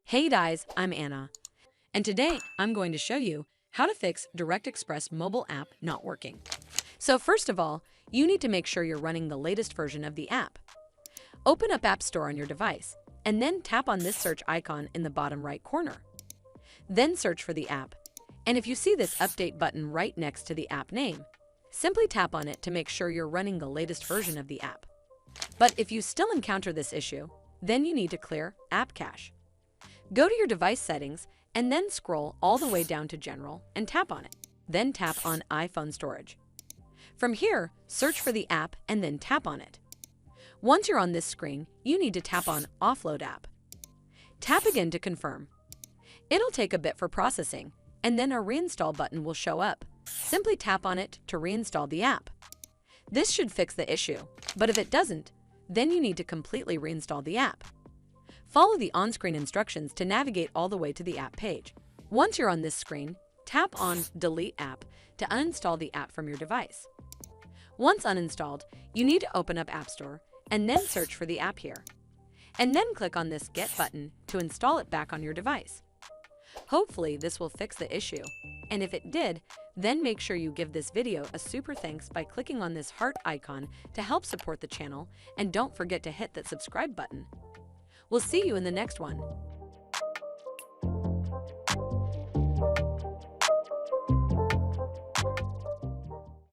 Hey guys, I'm Anna, and today I'm going to show you how to fix Direct Express mobile app not working. So first of all, you need to make sure you're running the latest version of the app. Open up App Store on your device, and then tap on this search icon in the bottom right corner. Then search for the app, and if you see this update button right next to the app name, simply tap on it to make sure you're running the latest version of the app. But if you still encounter this issue, then you need to clear App Cache. Go to your device settings and then scroll all the way down to General and tap on it. Then tap on iPhone Storage. From here, search for the app and then tap on it. Once you're on this screen, you need to tap on Offload App. Tap again to confirm. It'll take a bit for processing, and then a reinstall button will show up. Simply tap on it to reinstall the app. This should fix the issue, but if it doesn't, then you need to completely reinstall the app. Follow the on-screen instructions to navigate all the way to the app page. Once you're on this screen, tap on Delete App to uninstall the app from your device. Once uninstalled, you need to open up App Store and then search for the app here. And then click on this Get button to install it back on your device. Hopefully this will fix the issue, and if it did, then make sure you give this video a super thanks by clicking on this heart icon to help support the channel, and don't forget to hit that subscribe button. We'll see you in the next one.